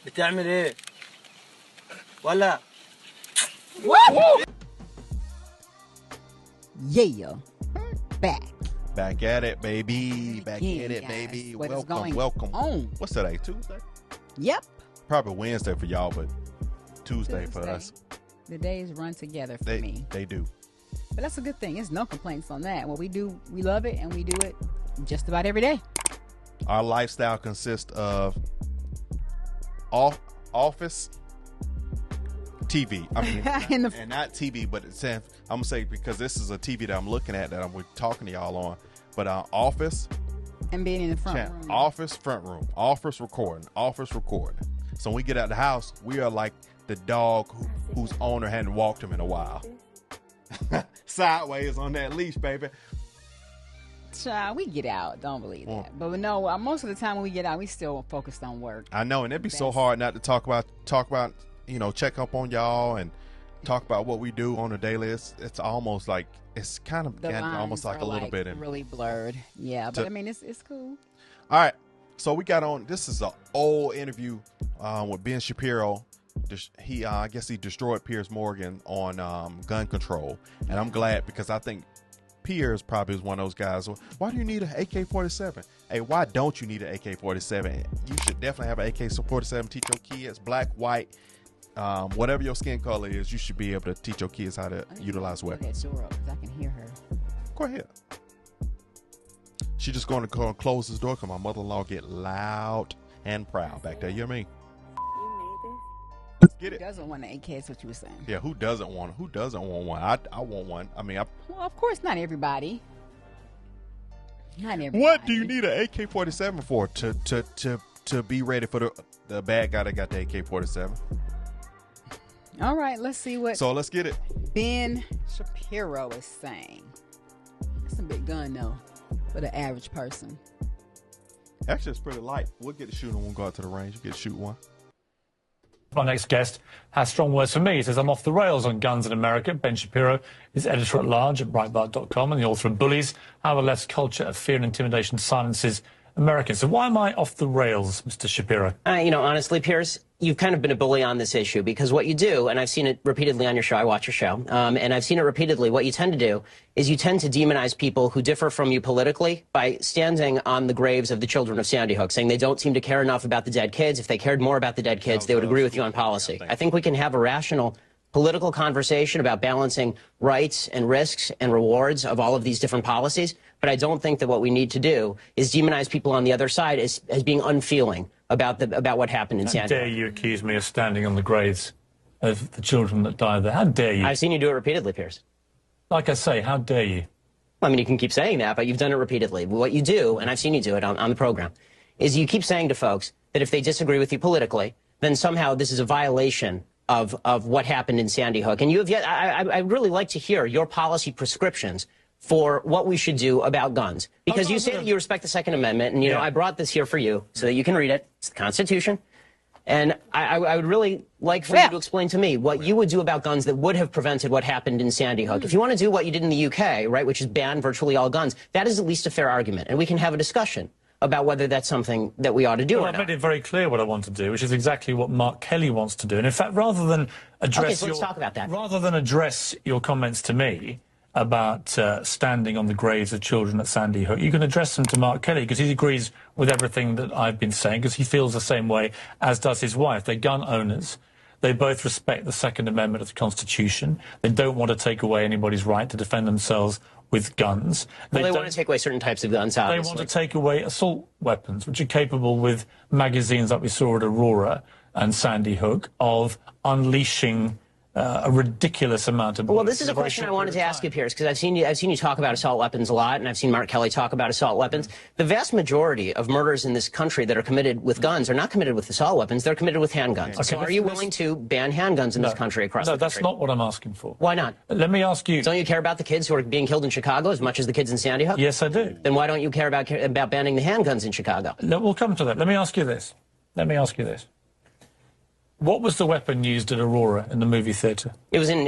بتعمل ايه؟ ولا Yeah, back. Back at it, baby. Back Again, at it, guys. baby. What is Welcome, going welcome. on? What's today? Tuesday? Yep. Probably Wednesday for y'all, but Tuesday for us. The days run together for They me. they do. But that's a good thing. There's no complaints on that. What we do, we love it, and we do it just about every day. Our lifestyle consists of office, TV. I mean, and not TV, but it's I'm gonna say because this is a TV that I'm looking at that I'm talking to y'all on. But office And being in the front room. office front room, office recording. So when we get out the house, we are like the dog whose owner hadn't walked him in a while. Sideways on that leash, baby. Child, we get out. Don't believe that. But no, most of the time when we get out, we still focused on work. I know, and it'd be so hard not to talk about, check up on y'all and talk about what we do on a daily. It's almost like it's kind of almost like a little bit really blurred. Yeah, but I mean it's cool. All right, so we got on. This is an old interview with Ben Shapiro. I guess he destroyed Piers Morgan on gun control, and I'm glad because I think Piers probably is one of those guys. Why do you need an AK-47? Hey, why don't you need an AK-47? You should definitely have an AK-47. Teach your kids, black, white, whatever your skin color is. You should be able to teach your kids how to utilize weapons. Okay, door up because I can hear her. Go ahead. She's just going to close this door because my mother-in-law get loud and proud back there. You know what I mean? Let's get it. Who doesn't want an AK? Is what you were saying. Yeah, who doesn't want one? I want one. I mean, well, of course, not everybody. Not everybody. What do you need an AK-47 for? To be ready for the bad guy that got the AK-47? All right, let's see what. So let's get it. Ben Shapiro is saying. It's a big gun though, for the average person. Actually, it's pretty light. We'll get to shooting when we go out to the range. You get to shoot one. My next guest has strong words for me. He says, I'm off the rails on guns in America. Ben Shapiro is editor-at-large at Breitbart.com and the author of Bullies, How a Left's Culture of Fear and Intimidation Silences Americans. So why am I off the rails, Mr. Shapiro? Honestly, Piers, you've kind of been a bully on this issue because what you do, and I've seen it repeatedly on your show, I watch your show, and I've seen it repeatedly, what you tend to do is you tend to demonize people who differ from you politically by standing on the graves of the children of Sandy Hook, saying they don't seem to care enough about the dead kids. If they cared more about the dead kids, they would agree with you on policy. I think we can have a rational political conversation about balancing rights and risks and rewards of all of these different policies, but I don't think that what we need to do is demonize people on the other side as being unfeeling about what happened in Sandy Hook. How dare you accuse me of standing on the graves of the children that died there? How dare you? I've seen you do it repeatedly, Piers. Like I say, how dare you? Well, I mean, you can keep saying that, but you've done it repeatedly. What you do, and I've seen you do it on the program, is you keep saying to folks that if they disagree with you politically, then somehow this is a violation of what happened in Sandy Hook. And you have yet, I'd really like to hear your policy prescriptions for what we should do about guns. Because you say that you respect the Second Amendment, and, I brought this here for you so that you can read it. It's the Constitution. And I would really like for you to explain to me what you would do about guns that would have prevented what happened in Sandy Hook. If you want to do what you did in the UK, right, which is ban virtually all guns, that is at least a fair argument. And we can have a discussion about whether that's something that we ought to do or not. I made it very clear what I want to do, which is exactly what Mark Kelly wants to do. And in fact, rather than address let's talk about that. Rather than address your comments to me about standing on the graves of children at Sandy Hook, you can address them to Mark Kelly because he agrees with everything that I've been saying because he feels the same way, as does his wife. They're gun owners. They both respect the Second Amendment of the Constitution. They don't want to take away anybody's right to defend themselves with guns. They want to take away certain types of guns, obviously. They want to take away assault weapons, which are capable with magazines like we saw at Aurora and Sandy Hook of unleashing a ridiculous amount of bullets. Well, this is a question I wanted to ask you, Piers, because I've seen you talk about assault weapons a lot, and I've seen Mark Kelly talk about assault weapons. The vast majority of murders in this country that are committed with guns are not committed with assault weapons. They're committed with handguns. Okay, so are you willing to ban handguns in this country across the country? No, that's not what I'm asking for. Why not? Let me ask you. Don't you care about the kids who are being killed in Chicago as much as the kids in Sandy Hook? Yes, I do. Then why don't you care about banning the handguns in Chicago? We'll come to that. Let me ask you this. What was the weapon used at Aurora in the movie theater? It was an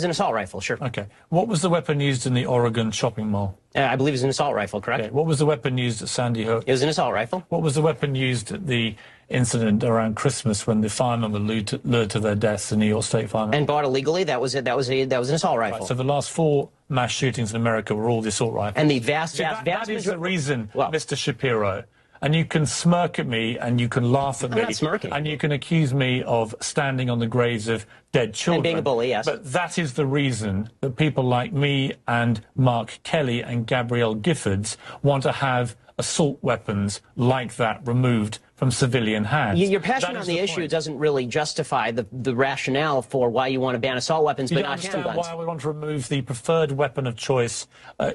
assault rifle, sure. Okay. What was the weapon used in the Oregon shopping mall? I believe it was an assault rifle, correct? Okay. What was the weapon used at Sandy Hook? It was an assault rifle. What was the weapon used at the incident around Christmas when the firemen were lured to their deaths, the New York State firemen. And bought illegally. That was an assault rifle. Right, so the last 4 mass shootings in America were all the assault rifles. And the vast that is the reason, well, Mr. Shapiro. And you can smirk at me, and you can laugh at me, not smirking. and you can accuse me of standing on the graves of dead children. And being a bully, yes. But that is the reason that people like me and Mark Kelly and Gabrielle Giffords want to have assault weapons like that removed from civilian hands. Your passion on the issue doesn't really justify the rationale for why you want to ban assault weapons, but not handguns. You don't understand why we want to remove the preferred weapon of choice,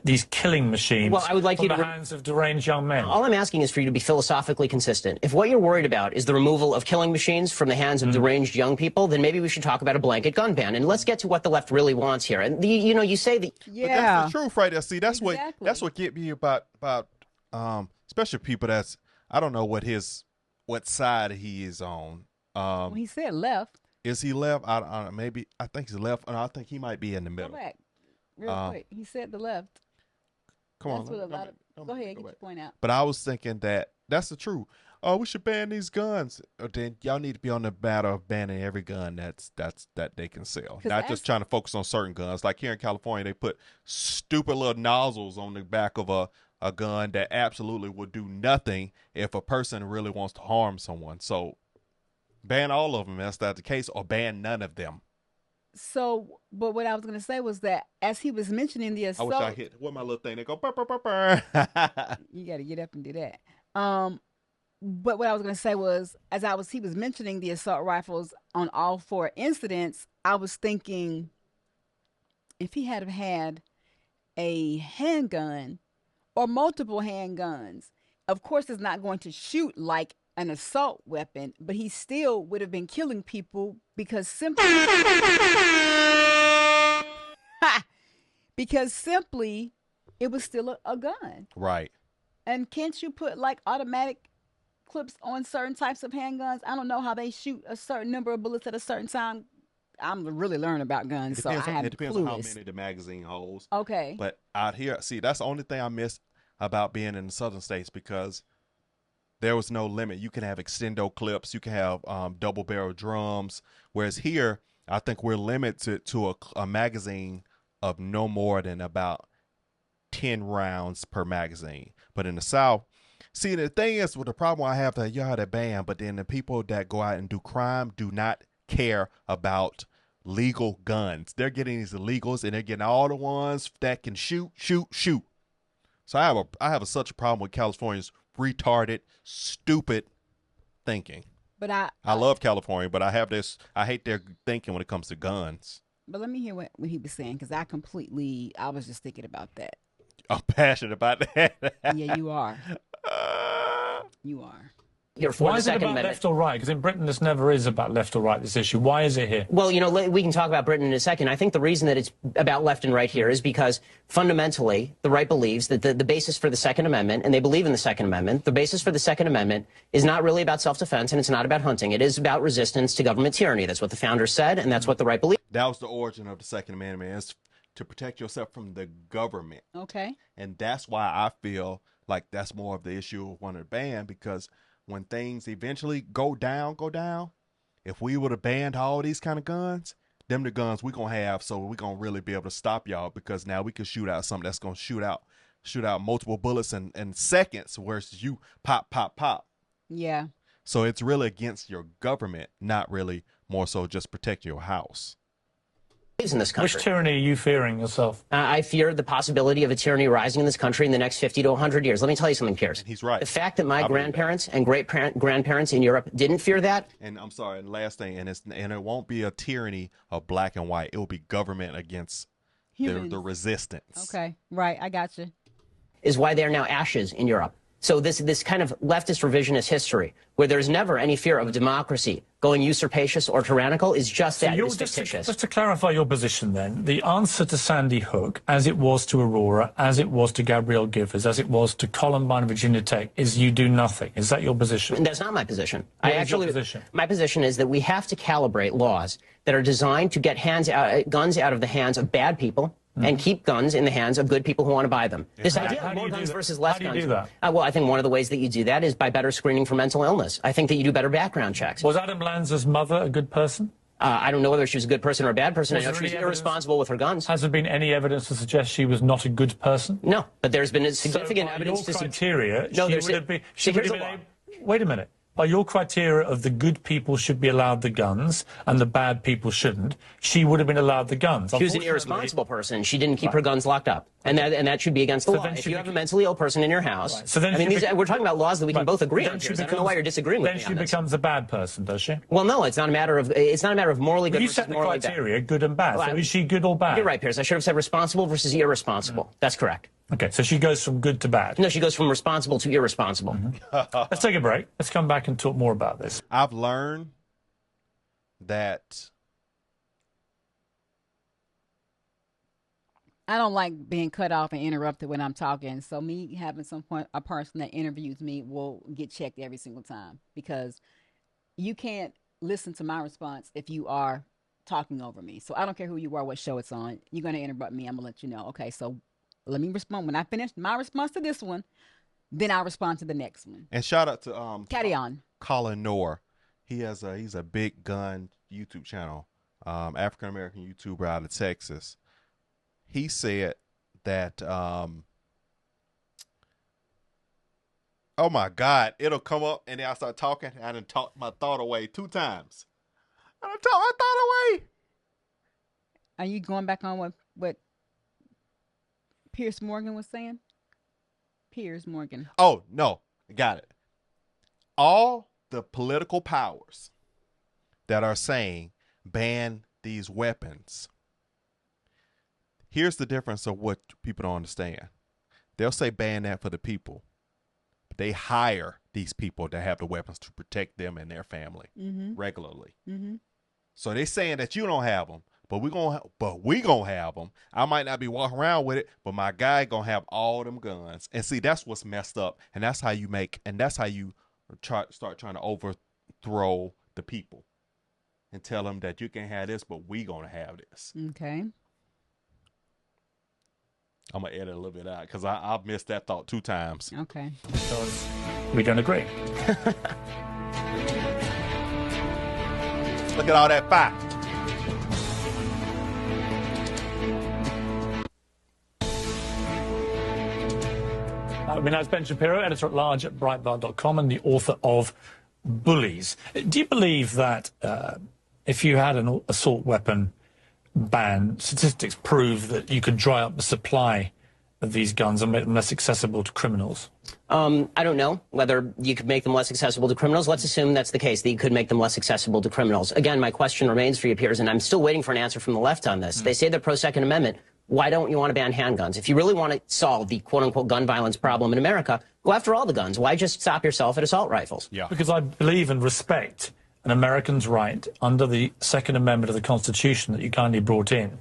these killing machines, well, I would like from you to the hands of deranged young men. All I'm asking is for you to be philosophically consistent. If what you're worried about is the removal of killing machines from the hands of deranged young people, then maybe we should talk about a blanket gun ban. And let's get to what the left really wants here. And you say that. Yeah, but that's the truth right there. See, that's exactly. what get me about especially people that's, I don't know what side he is on. Well, he said left. Is he left? I think he's left. I think he might be in the Go middle. back real quick. He said the left. Come That's on. what a lot of. Go ahead, get your point out. But I was thinking that's the truth. Oh, we should ban these guns. Then y'all need to be on the matter of banning every gun that they can sell. Not just trying to focus on certain guns. Like here in California, they put stupid little nozzles on the back of a gun that absolutely would do nothing if a person really wants to harm someone. So ban all of them if that's the case, or ban none of them. So, but what I was going to say was that as he was mentioning the assault, I wish I hit what my little thing. They go burr, burr, burr, burr. You got to get up and do that. But what I was going to say was, he was mentioning the assault rifles on all 4 incidents, I was thinking if he had had a handgun or multiple handguns, of course it's not going to shoot like an assault weapon, but he still would have been killing people because simply it was still a gun. Right. And can't you put like automatic clips on certain types of handguns? I don't know how they shoot a certain number of bullets at a certain time. I'm really learning about guns, so I have it depends on how many the magazine holds. Okay. But out here, see, that's the only thing I miss about being in the southern states, because there was no limit. You can have extendo clips, you can have double barrel drums, whereas here, I think we're limited to a magazine of no more than about 10 rounds per magazine. But in the South, see, the thing is, with the problem I have, that you had a ban, but then the people that go out and do crime do not care about legal guns. They're getting these illegals, and they're getting all the ones that can shoot. So I have such a problem with California's retarded, stupid thinking. But I love California, but I hate their thinking when it comes to guns. But let me hear what he was saying, because I was just thinking about that. I'm passionate about that. Yeah, you are. You are. Why is it about left or right? Because in Britain, this never is about left or right, this issue. Why is it here? Well, we can talk about Britain in a second. I think the reason that it's about left and right here is because fundamentally the right believes that the basis for the Second Amendment, and they believe in the Second Amendment, the basis for the Second Amendment is not really about self-defense, and it's not about hunting. It is about resistance to government tyranny. That's what the founders said, and that's what the right believes. That was the origin of the Second Amendment, is to protect yourself from the government. Okay. And that's why I feel like that's more of the issue of wanting to ban, because when things eventually go down, if we would have banned all these kind of guns, them the guns we gonna have, so we gonna really be able to stop y'all, because now we can shoot out something that's gonna shoot out multiple bullets in seconds, versus you pop. Yeah. So it's really against your government, not really more so just protect your house. In this country. Which tyranny are you fearing yourself? I fear the possibility of a tyranny rising in this country in the next 50 to 100 years. Let me tell you something, Piers. And he's right. The fact that my grandparents and great-grandparents in Europe didn't fear that. And I'm sorry, and last thing, and it won't be a tyranny of black and white. It will be government against the resistance. Okay, right. I got you. Is why they are now ashes in Europe. So this kind of leftist revisionist history, where there's never any fear of democracy going usurpacious or tyrannical, is just that. It's fictitious. Just to clarify your position then, the answer to Sandy Hook, as it was to Aurora, as it was to Gabrielle Giffords, as it was to Columbine, Virginia Tech, is you do nothing. Is that your position? And that's not my position. What is your position? My position is that we have to calibrate laws that are designed to get guns out of the hands of bad people and keep guns in the hands of good people who want to buy them. This idea How of do more you do guns that? versus less How do you guns. do that? Well, I think one of the ways that you do that is by better screening for mental illness. I think that you do better background checks. Was Adam Lanza's mother a good person? I don't know whether she was a good person or a bad person. I Was know there she was any evidence? irresponsible with her guns. Has there been any evidence to suggest she was not a good person? No, but there's been significant So by evidence your to criteria, No, she there's would have been. see, She would here's have the been law. wait a minute. By your criteria of the good people should be allowed the guns and the bad people shouldn't, she would have been allowed the guns. She was an Unfortunately- irresponsible person. She didn't keep her guns locked up, and that should be against the So law. then If she you have a beca- mentally ill person in your house, Right. So then I mean, she we're talking about laws that we can Right. both agree Then on. she Piers. I don't know why you're disagreeing with Then me she on this. becomes a bad person, does she? Well, no, it's not a matter of morally good You versus set the morally bad. criteria, good and bad. Well, So is she good or bad? You're right, Piers. I should have said responsible versus irresponsible. That's correct. Okay, so she goes from good to bad. No, she goes from responsible to irresponsible. Let's take a break. Let's come back and talk more about this. I've learned that I don't like being cut off and interrupted when I'm talking. So me having a person that interviews me will get checked every single time, because you can't listen to my response if you are talking over me. So I don't care who you are, what show it's on. You're going to interrupt me. I'm going to let you know. Okay, so let me respond. When I finish my response to this one, then I'll respond to the next one. And shout out to Carry on. Colin Noor. He's a big gun YouTube channel, African American YouTuber out of Texas. He said that oh my God, it'll come up and then I start talking. I done talked my thought away 2 times. I done talked my thought away. Are you going back on what Piers Morgan was saying? Piers Morgan. Oh no, got it. All the political powers that are saying ban these weapons. Here's the difference of what people don't understand. They'll say ban that for the people, but they hire these people to have the weapons to protect them and their family regularly. So they're saying that you don't have them, but we gonna have them. I might not be walking around with it, but my guy gonna have all them guns. And see, that's what's messed up, and that's how you start trying to overthrow the people and tell them that you can have this, but we gonna have this. Okay. I'm gonna edit a little bit out because I've missed that thought 2 times. Okay. Because we don't agree. Look at all that fire. That's Ben Shapiro, editor-at-large at Breitbart.com and the author of Bullies. Do you believe that if you had an assault weapon ban, statistics prove that you could dry up the supply of these guns and make them less accessible to criminals? I don't know whether you could make them less accessible to criminals. Let's assume that's the case, that you could make them less accessible to criminals. Again, my question remains for you, Piers, and I'm still waiting for an answer from the left on this. They say they're pro-Second Amendment. Why don't you want to ban handguns? If you really want to solve the quote-unquote gun violence problem in America, go after all the guns. Why just stop yourself at assault rifles? Yeah. Because I believe and respect an American's right under the Second Amendment of the Constitution that you kindly brought in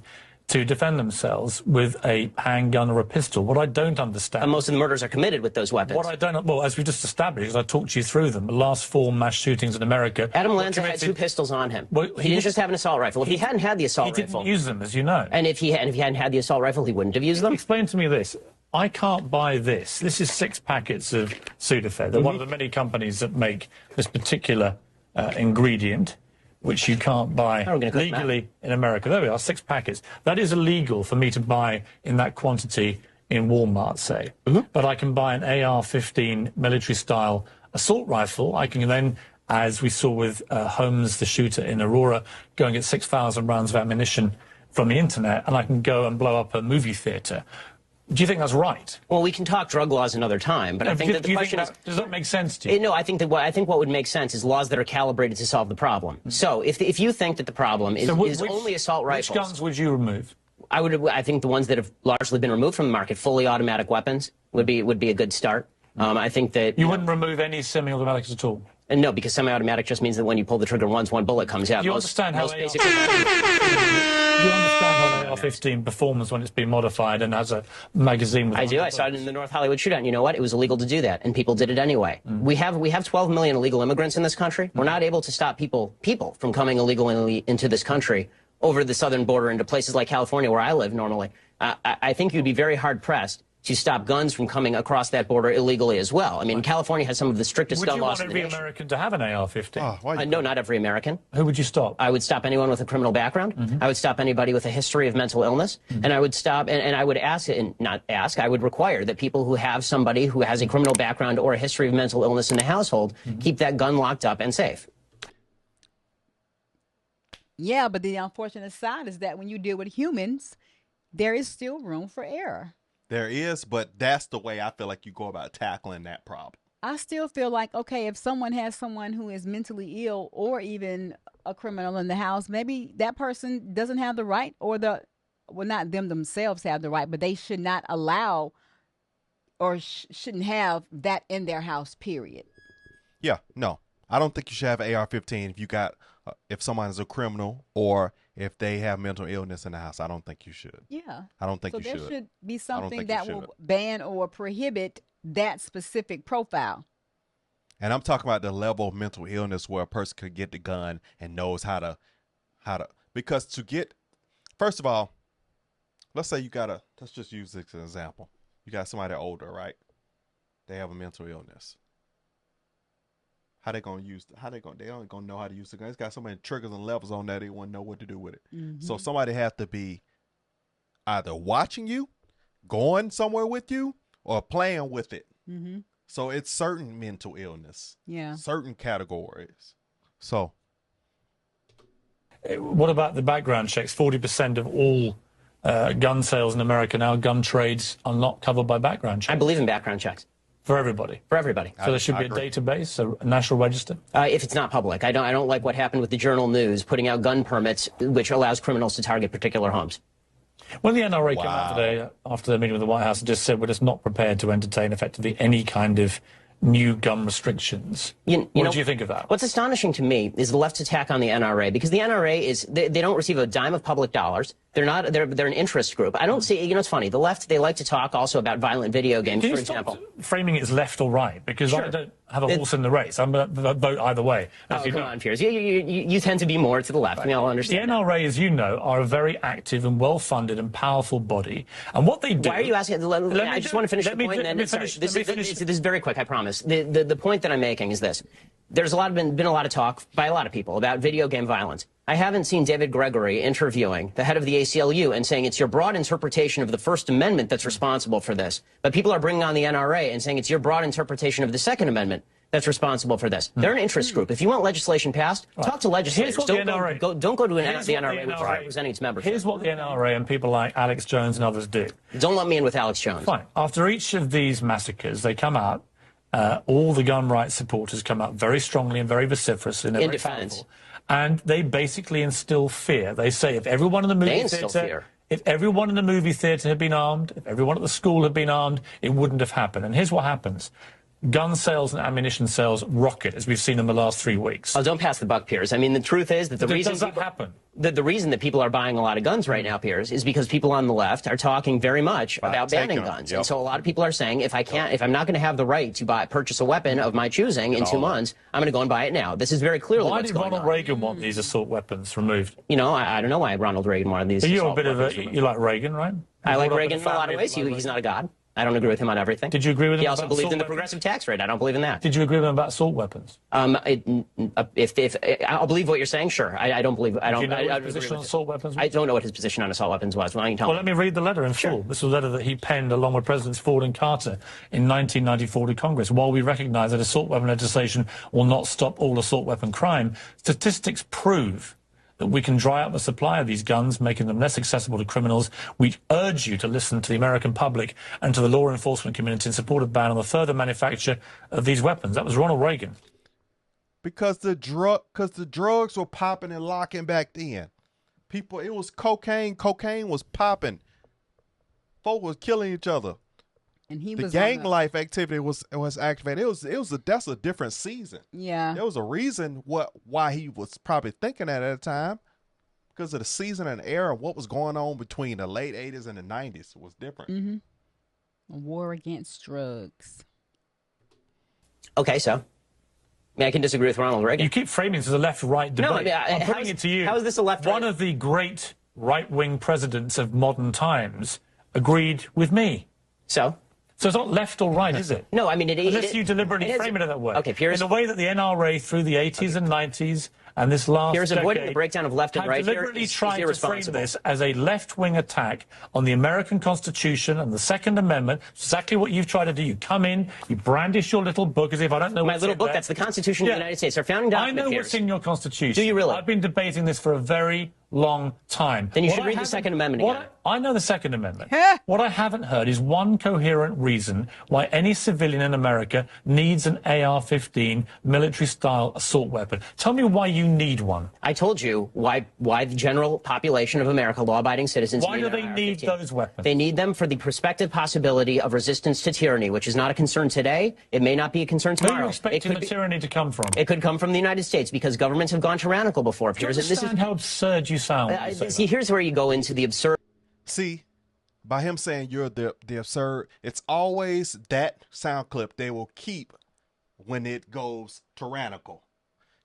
to defend themselves with a handgun or a pistol. What I don't understand... And most of the murders are committed with those weapons. What I don't... Well, as we just established, as I talked you through them, the last 4 mass shootings in America... Adam Lanza had 2 pistols on him. Well, he didn't just have an assault rifle. If he hadn't had the assault He rifle... didn't use them, as you know. And if he hadn't had the assault rifle, he wouldn't have used them? Explain to me this. I can't buy this. This is 6 packets of Sudafed. They're one of the many companies that make this particular ingredient, which you can't buy legally in America. There we are, 6 packets. That is illegal for me to buy in that quantity in Walmart, say. But I can buy an AR-15 military-style assault rifle. I can then, as we saw with Holmes, the shooter in Aurora, go and get 6,000 rounds of ammunition from the internet, and I can go and blow up a movie theater. Do you think that's right? Well, we can talk drug laws another time, but I think that the question is... Does that make sense to you? No, I think what would make sense is laws that are calibrated to solve the problem. So if you think that the problem is only assault rifles... Which guns would you remove? I think the ones that have largely been removed from the market, fully automatic weapons, would be a good start. I think that... You wouldn't remove any semi-automatics at all? No, because semi-automatic just means that when you pull the trigger once, 1 bullet comes out. You understand how you understand how an AR-15 performs when it's been modified and has a magazine with... I do. I saw it in the North Hollywood shootout. And you know what? It was illegal to do that, and people did it anyway. We have 12 million illegal immigrants in this country. We're not able to stop people from coming illegally into this country over the southern border into places like California, where I live normally. I think you'd be very hard-pressed to stop guns from coming across that border illegally as well. I mean, California has some of the strictest gun laws in the nation. Would you want every American to have an AR-15? No, not every American. Who would you stop? I would stop anyone with a criminal background. I would stop anybody with a history of mental illness. And I would stop, and I would ask, and not ask, I would require that people who have somebody who has a criminal background or a history of mental illness in the household keep that gun locked up and safe. Yeah, but the unfortunate side is that when you deal with humans, there is still room for error. There is, but that's the way I feel like you go about tackling that problem. I still feel like, okay, if someone has someone who is mentally ill or even a criminal in the house, maybe that person doesn't have the right, or not them themselves have the right, but they should not allow or shouldn't have that in their house, period. Yeah, no. I don't think you should have an AR-15 if someone is a criminal or if they have mental illness in the house. I don't think you should. Yeah. I don't think you should. So there should be something that will ban or prohibit that specific profile. And I'm talking about the level of mental illness where a person could get the gun and knows how to, because first of all, let's say let's just use this as an example. You got somebody older, right? They have a mental illness. They don't know how to use the gun. It's got so many triggers and levels on that they won't know what to do with it. So somebody has to be either watching you, going somewhere with you, or playing with it. So it's certain mental illness. Yeah. Certain categories. So. What about the background checks? 40% of all gun sales in America now, gun trades are not covered by background checks. I believe in background checks. For everybody? For everybody. So there should be a database, a national register? If it's not public. I don't like what happened with the Journal News putting out gun permits, which allows criminals to target particular homes. When the NRA came out today, after their meeting with the White House, and just said we're just not prepared to entertain effectively any kind of new gun restrictions. What do you think of that? What's astonishing to me is the left's attack on the NRA, because the NRA they don't receive a dime of public dollars. They're an interest group. I don't see, it's funny. The left, they like to talk also about violent video games, for example. Framing it as left or right, because I don't have a horse in the race. I'm going to vote either way. Come on, Piers. You tend to be more to the left. Right. I mean, I'll understand. The NRA, as you know, are a very active and well-funded and powerful body. And what they do... Why are you asking? I just want to finish the point. This is very quick, I promise. The point that I'm making is this. There's been a lot of talk by a lot of people about video game violence. I haven't seen David Gregory interviewing the head of the ACLU and saying it's your broad interpretation of the First Amendment that's responsible for this. But people are bringing on the NRA and saying it's your broad interpretation of the Second Amendment that's responsible for this. They're an interest group. If you want legislation passed, talk to legislators. Don't go to the NRA which is representing its membership. Here's what the NRA and people like Alex Jones and others do. Don't let me in with Alex Jones. Fine. After each of these massacres, they come out. All the gun rights supporters come out very strongly and very vociferous in defense. Powerful, and they basically instill fear. They say if everyone in the movie theater, had been armed, if everyone at the school had been armed, it wouldn't have happened. And here's what happens. Gun sales and ammunition sales rocket, as we've seen in the last 3 weeks. Oh, don't pass the buck, Piers. I mean, the truth is that the reason the reason that people are buying a lot of guns right now, Piers, is because people on the left are talking very much about banning guns. Yep. And so a lot of people are saying, if I'm not going to have the right to purchase a weapon of my choosing in 2 months, I'm going to go and buy it now. This is very clearly what's going on. Why did Ronald Reagan want these assault weapons removed? I don't know why Ronald Reagan wanted these. You like Reagan, right? I like Reagan in a lot of ways. He's not a god. I don't agree with him on everything. Did you agree with him? He also believed in the progressive tax rate. I don't believe in that. Did you agree with him about assault weapons? If I'll believe what you're saying, sure. I don't believe. I don't. Do you know what his position on assault weapons was? I don't know what his position on assault weapons was. Well, let me read the letter in full. This was a letter that he penned along with Presidents Ford and Carter in 1994 to Congress. While we recognise that assault weapon legislation will not stop all assault weapon crime, statistics prove that we can dry up the supply of these guns, making them less accessible to criminals. We urge you to listen to the American public and to the law enforcement community in support of ban on the further manufacture of these weapons. That was Ronald Reagan. Because the drugs were popping and locking back then. It was cocaine. Cocaine was popping. Folk was killing each other. And the gang life activity was activated. That's a different season. Yeah. There was a reason why he was probably thinking that at the time, because of the season and era of what was going on between the late 80s and the 90s was different. A war against drugs. Okay, so I can disagree with Ronald Reagan. You keep framing this as a left-right debate. No, I'm putting it to you. How is this a left-right? One of the great right-wing presidents of modern times agreed with me. So it's not left or right, is it? No, I mean, unless you deliberately frame it in that way. Okay, Piers. In the way that the NRA through the 80s and 90s and this last Piers, decade avoiding the breakdown of left and right here deliberately is tried to frame irresponsible. this as a left-wing attack on the American Constitution and the Second Amendment. It's exactly what you've tried to do. You come in, you brandish your little book as if I don't know My what's little in book, there. that's the Constitution of the United States, our founding document, I know Piers. what's in your Constitution. Do you really? I've been debating this for a very long time. Then you should read the Second Amendment again. I know the Second Amendment. What I haven't heard is one coherent reason why any civilian in America needs an AR-15 military-style assault weapon. Tell me why you need one. I told you why the general population of America, law-abiding citizens, Why do they need those weapons? They need them for the prospective possibility of resistance to tyranny, which is not a concern today. It may not be a concern Where tomorrow. are you expecting the tyranny to come from? It could come from the United States because governments have gone tyrannical before. Do you Piers, understand how absurd you sound? when you say see, that? here's where you go into the absurd. See, by him saying you're the absurd, it's always that sound clip they will keep when it goes tyrannical.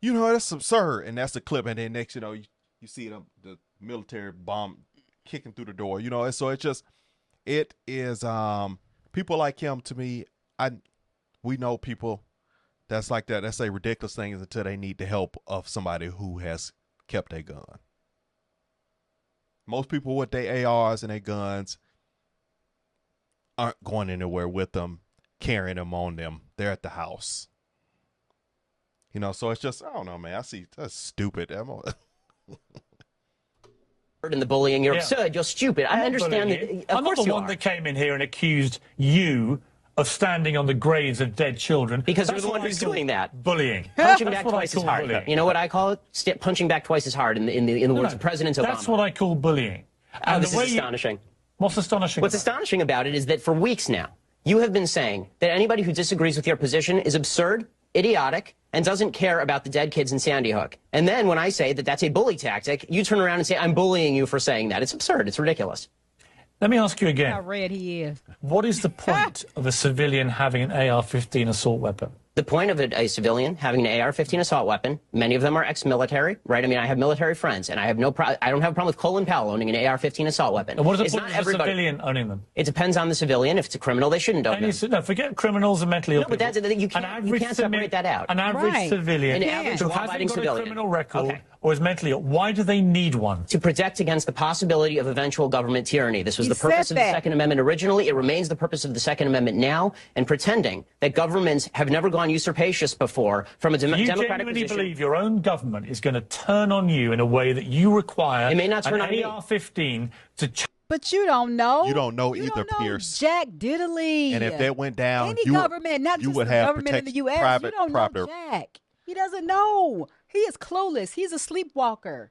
You know, that's absurd, and that's the clip, and then next, you see the military bomb kicking through the door. So it is people like him. To me, we know people that's like that. That say ridiculous things until they need the help of somebody who has kept a gun. Most people with their ARs and their guns aren't going anywhere with them, carrying them on them. They're at the house. So it's just, I don't know, man. I see, that's stupid. And the bullying, you're absurd, you're stupid. I understand that. I'm not the one that came in here and accused you of standing on the graves of dead children. Because you're the one who's doing that. Bullying. Punching back twice as hard. Bullying. You know what I call it? Punching back twice as hard in the words of President Obama. That's what I call bullying. And this is astonishing. What's astonishing? What's astonishing about it is that for weeks now, you have been saying that anybody who disagrees with your position is absurd, idiotic, and doesn't care about the dead kids in Sandy Hook. And then when I say that that's a bully tactic, you turn around and say, I'm bullying you for saying that. It's absurd. It's ridiculous. Let me ask you again. How red he is. What is the point of a civilian having an AR-15 assault weapon? The point of a civilian having an AR-15 assault weapon, many of them are ex-military, right? I mean, I have military friends, and I don't have a problem with Colin Powell owning an AR-15 assault weapon. And what is the point of a civilian owning them? It depends on the civilian. If it's a criminal, they shouldn't own them. No, forget criminals and mentally ill people. No, but you can't separate that out. An average civilian An average who law-abiding hasn't got a civilian. criminal record or is mentally ill, why do they need one? To protect against the possibility of eventual government tyranny. This was the purpose of the Second Amendment originally. It remains the purpose of the Second Amendment now. And pretending that governments have never gone usurpacious before from a democratic position. You genuinely believe your own government is going to turn on you in a way that you require it may not turn an on AR-15 to... But you don't know. You don't know either, don't know Piers. Jack Diddley. And if that went down, any government, not just the government in the U.S., you don't know Jack. He doesn't know. He is clueless. He's a sleepwalker.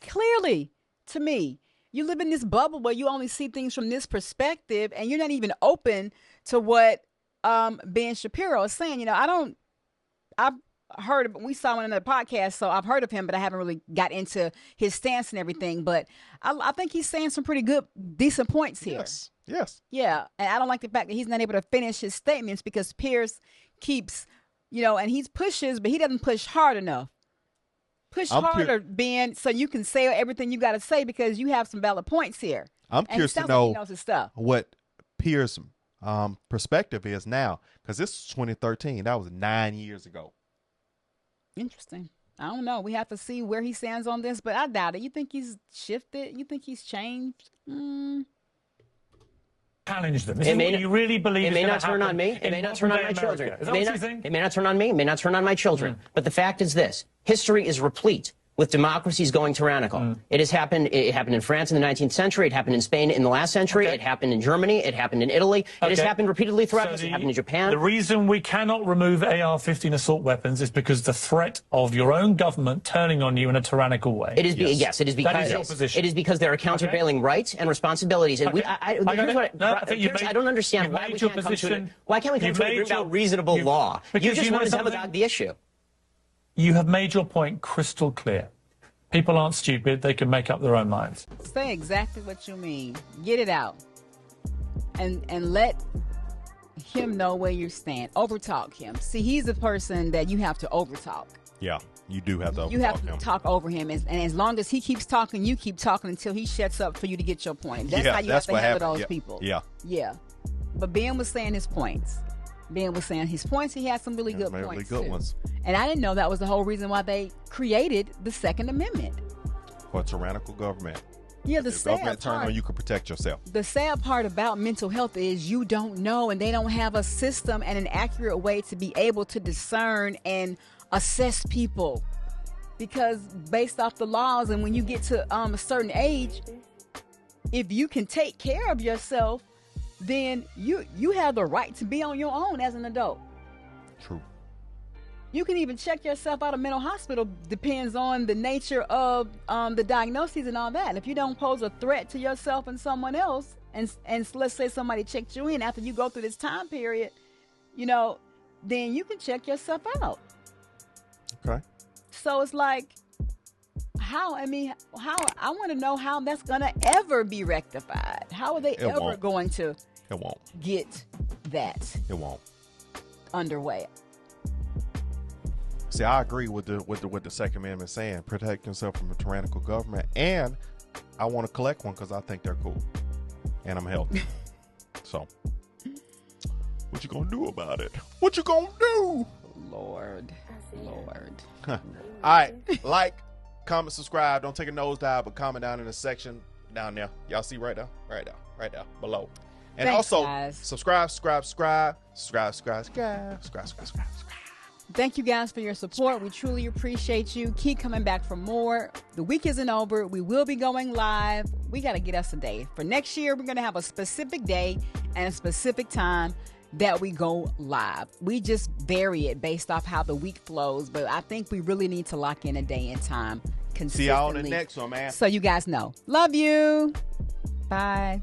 Clearly, to me, you live in this bubble where you only see things from this perspective, and you're not even open to what Ben Shapiro is saying. I've heard of, we saw him in another podcast, so I've heard of him, but I haven't really got into his stance and everything. But I think he's saying some pretty good, decent points here. Yes. Yeah, and I don't like the fact that he's not able to finish his statements because Piers keeps, and he pushes, but he doesn't push hard enough. Push harder, Ben, so you can say everything you got to say because you have some valid points here. I'm curious to know what Piers' perspective is now, because this is 2013. That was 9 years ago. Interesting. I don't know. We have to see where he stands on this, but I doubt it. You think he's shifted? You think he's changed? Challenge them. You really believe it may not turn on me. It may not turn on my children. It may not turn on me. It may not turn on my children. But the fact is this: history is replete with democracies going tyrannical. It has happened. It happened in France in the 19th century. It happened in Spain in the last century. It happened in Germany. It happened in Italy. It has happened repeatedly throughout history. It happened in Japan. The reason we cannot remove AR-15 assault weapons is because the threat of your own government turning on you in a tyrannical way. It is yes. It is because that is your position. It is because there are countervailing rights and responsibilities. And I don't understand why we can't come to it. Why can't we come to an agreement about reasonable law? You just want to demagogue the issue. You have made your point crystal clear. People aren't stupid. They can make up their own minds. Say exactly what you mean. Get it out. And let him know where you stand. Overtalk him. See, he's the person that you have to overtalk. Yeah. You do have to You have overtalk to him. talk over him, and as long as he keeps talking, you keep talking until he shuts up for you to get your point. That's how you have to handle those people. Yeah. But Ben was saying his points. Ben was saying his points. He had some really good points, really good too. ones. And I didn't know that was the whole reason why they created the Second Amendment. For a tyrannical government. Yeah, the government turned on, you could protect yourself. The sad part about mental health is you don't know, and they don't have a system and an accurate way to be able to discern and assess people. Because based off the laws, and when you get to a certain age, if you can take care of yourself, then you have the right to be on your own as an adult. True. You can even check yourself out of mental hospital. Depends on the nature of the diagnoses and all that. If you don't pose a threat to yourself and someone else, and let's say somebody checked you in after you go through this time period, then you can check yourself out. Okay. So it's like, how I want to know how that's going to ever be rectified. How are they ever going to get that It won't. underway? See, I agree with the Second Amendment saying protect yourself from a tyrannical government, and I want to collect one because I think they're cool, and I'm healthy. So, what you gonna do about it? What you gonna do? Lord. All right, like, comment, subscribe. Don't take a nosedive, but comment down in the section down there. Y'all see right there below. And Thanks, also guys. subscribe. Thank you guys for your support. We truly appreciate you. Keep coming back for more. The week isn't over. We will be going live. We got to get us a day. For next year, we're going to have a specific day and a specific time that we go live. We just vary it based off how the week flows, but I think we really need to lock in a day and time consistently. See y'all on the next one, man. So you guys know. Love you. Bye.